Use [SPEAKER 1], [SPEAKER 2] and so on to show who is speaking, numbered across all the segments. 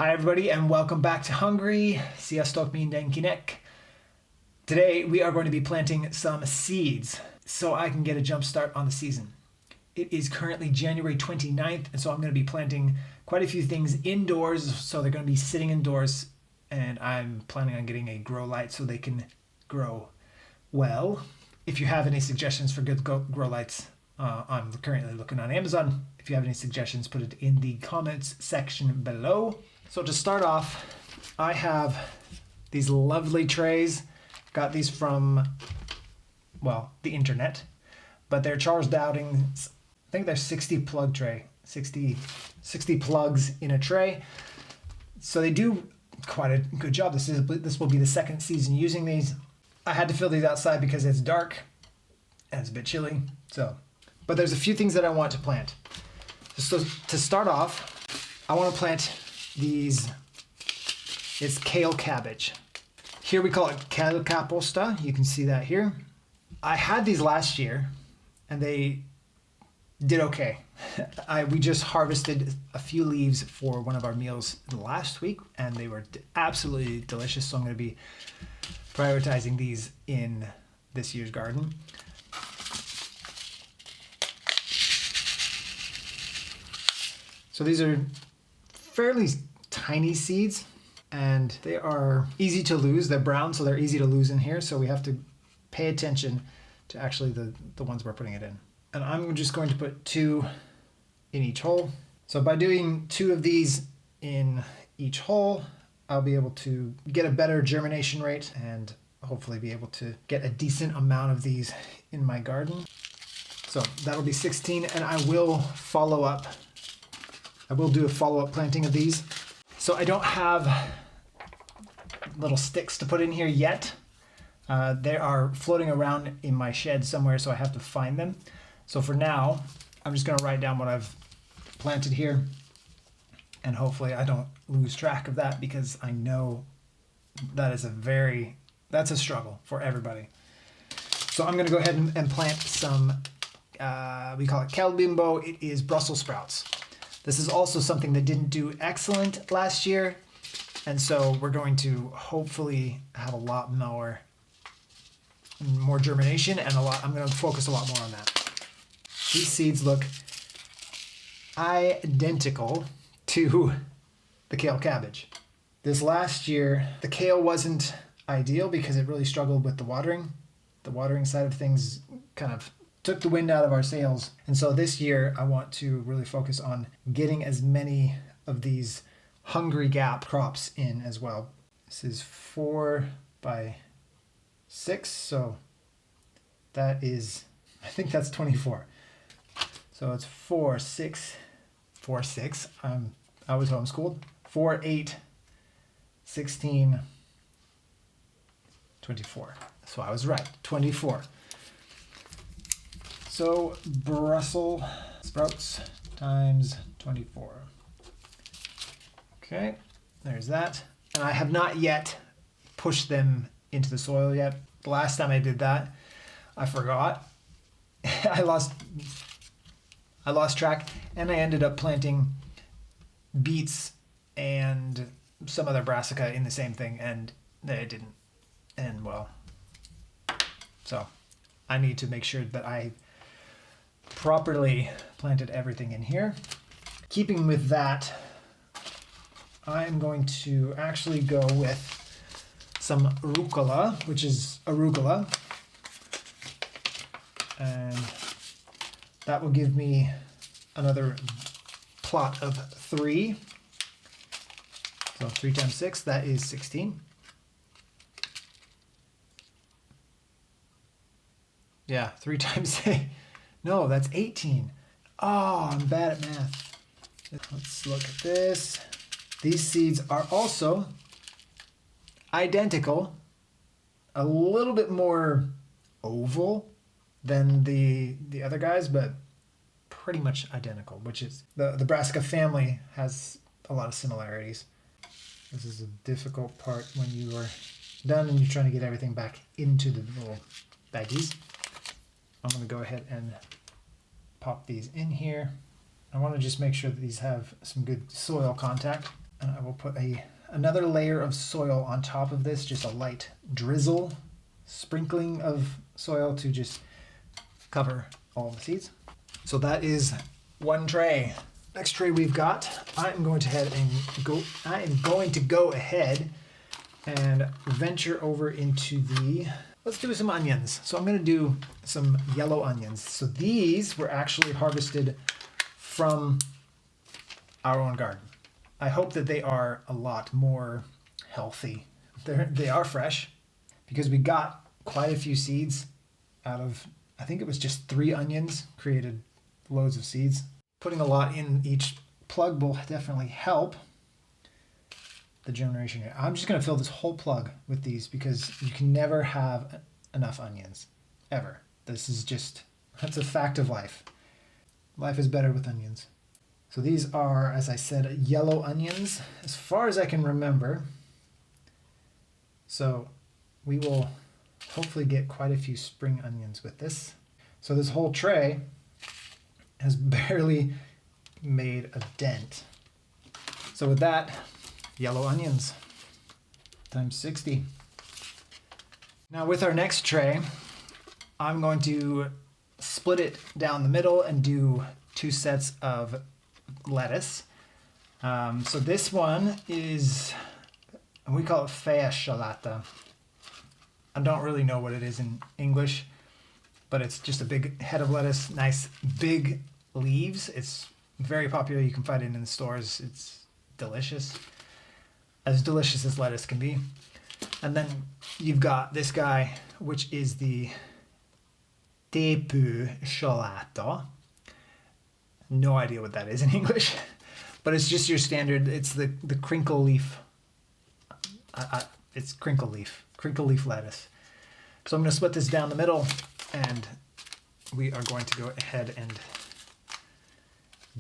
[SPEAKER 1] Hi everybody and welcome back to Hungary. Sziasztok mindenkinek. Today we are going to be planting some seeds so I can get a jump start on the season. It is currently January 29th and so I'm going to be planting quite a few things indoors, so they're going to be sitting indoors, and I'm planning on getting a grow light so they can grow well. If you have any suggestions for good grow lights, I'm currently looking on Amazon. If you have any suggestions, put it in the comments section below. So to start off, I have these lovely trays. Got these from, well, the internet, but they're Charles Dowding's. I think they're 60 plug tray, 60 plugs in a tray. So they do quite a good job. This will be the second season using these. I had to fill these outside because it's dark and it's a bit chilly. But there's a few things that I want to plant. So to start off, I want to plant these. It's kale cabbage. Here we call it kale kaposta. You can see that here. I had these last year and they did okay. We just harvested a few leaves for one of our meals last week and they were absolutely delicious. So I'm going to be prioritizing these in this year's garden. So these are fairly tiny seeds and they are easy to lose. They're brown, so they're easy to lose in here. So we have to pay attention to actually the ones we're putting it in. And I'm just going to put 2 in each hole. So by doing 2 of these in each hole, I'll be able to get a better germination rate and hopefully be able to get a decent amount of these in my garden. So that'll be 16, and I will follow up. I will do a follow-up planting of these. So I don't have little sticks to put in here yet. They are floating around in my shed somewhere, so I have to find them. So for now, I'm just going to write down what I've planted here, and hopefully I don't lose track of that, because I know that is that's a struggle for everybody. So I'm going to go ahead and plant some, we call it kelbimbo. It is Brussels sprouts. This is also something that didn't do excellent last year, and so we're going to hopefully have a lot more germination, and I'm going to focus a lot more on that. These seeds look identical to the kale cabbage. This last year, the kale wasn't ideal because it really struggled with the watering. The watering side of things kind of took the wind out of our sails. And so this year I want to really focus on getting as many of these Hungary gap crops in as well. This is 4 by 6, so that is, I think that's 24. So it's 4, 6. I was homeschooled. 4, 8, 16, 24. So I was right, 24. So Brussels sprouts times 24. Okay, there's that. And I have not yet pushed them into the soil yet. The last time I did that, I forgot. I lost track, and I ended up planting beets and some other brassica in the same thing, and it didn't end well. So I need to make sure that I properly planted everything in here. Keeping with that, I'm going to actually go with some rucola, which is arugula, and that will give me another plot of 3. So 3 times 6, that is 16. Yeah, 3 times 8. No, that's 18. Oh, I'm bad at math. Let's look at this. These seeds are also identical, a little bit more oval than the other guys, but pretty much identical, which is the brassica family has a lot of similarities. This is a difficult part when you are done and you're trying to get everything back into the little baggies. I'm going to go ahead and pop these in here. I want to just make sure that these have some good soil contact. And I will put another layer of soil on top of this, just a light drizzle, sprinkling of soil to just cover all the seeds. So that is one tray. Next tray we've got, I'm going to go ahead and venture over into let's do some onions. So I'm going to do some yellow onions. So these were actually harvested from our own garden. I hope that they are a lot more healthy. They are fresh because we got quite a few seeds out of, I think it was just 3 onions, created loads of seeds. Putting a lot in each plug will definitely help the generation here. I'm just going to fill this whole plug with these because you can never have enough onions, ever. That's a fact of life. Life is better with onions. So these are, as I said, yellow onions, as far as I can remember. So we will hopefully get quite a few spring onions with this. So this whole tray has barely made a dent. So with that, yellow onions times 60. Now with our next tray, I'm going to split it down the middle and do 2 sets of lettuce. So this one is, we call it fäschalata. I don't really know what it is in English, but it's just a big head of lettuce, nice big leaves. It's very popular. You can find it in the stores. It's delicious. As delicious as lettuce can be. And then you've got this guy, which is the teepussalata. No idea what that is in English, but it's just your standard. It's the crinkle leaf. It's crinkle leaf lettuce. So I'm going to split this down the middle, and we are going to go ahead and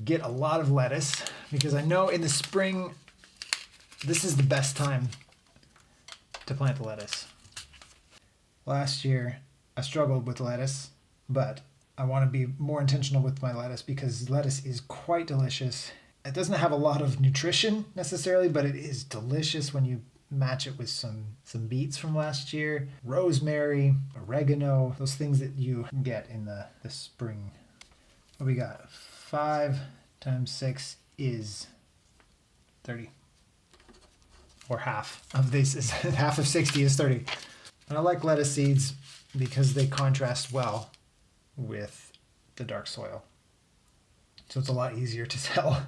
[SPEAKER 1] get a lot of lettuce because I know in the spring this is the best time to plant the lettuce. Last year I struggled with lettuce, but I want to be more intentional with my lettuce because lettuce is quite delicious. It doesn't have a lot of nutrition necessarily, but it is delicious when you match it with some beets from last year, rosemary, oregano, those things that you get in the spring. What we got? 5 times 6 is 30. Or half of this is half of 60 is 30. And I like lettuce seeds because they contrast well with the dark soil. So it's a lot easier to tell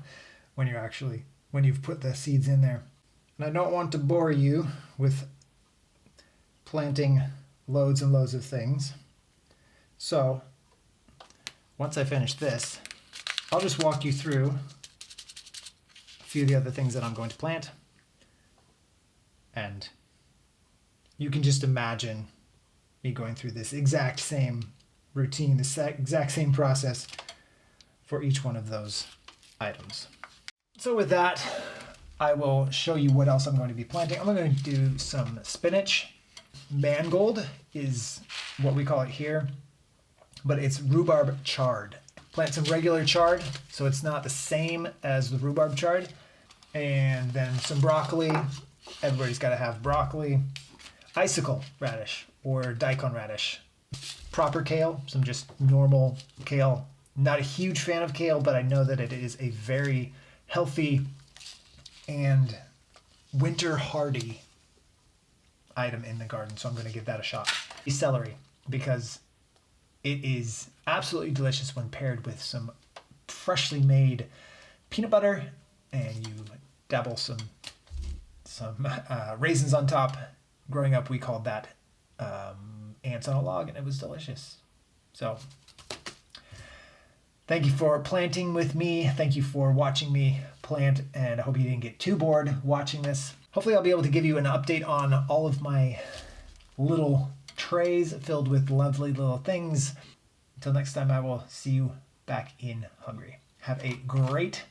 [SPEAKER 1] when you've put the seeds in there. And I don't want to bore you with planting loads and loads of things. So once I finish this, I'll just walk you through a few of the other things that I'm going to plant. And you can just imagine me going through this exact same routine, this exact same process for each one of those items. So with that, I will show you what else I'm going to be planting. I'm going to do some spinach. Mangold is what we call it here, but it's rhubarb chard. Plant some regular chard, so it's not the same as the rhubarb chard. And then some broccoli. Everybody's got to have broccoli. Icicle radish or daikon radish. Proper kale, some just normal kale. Not a huge fan of kale, but I know that it is a very healthy and winter hardy item in the garden, so I'm going to give that a shot. Celery, because it is absolutely delicious when paired with some freshly made peanut butter, and you dabble some raisins on top. Growing up, we called that ants on a log, and it was delicious. So thank you for planting with me. Thank you for watching me plant, and I hope you didn't get too bored watching this. Hopefully I'll be able to give you an update on all of my little trays filled with lovely little things. Until next time, I will see you back in Hungary. Have a great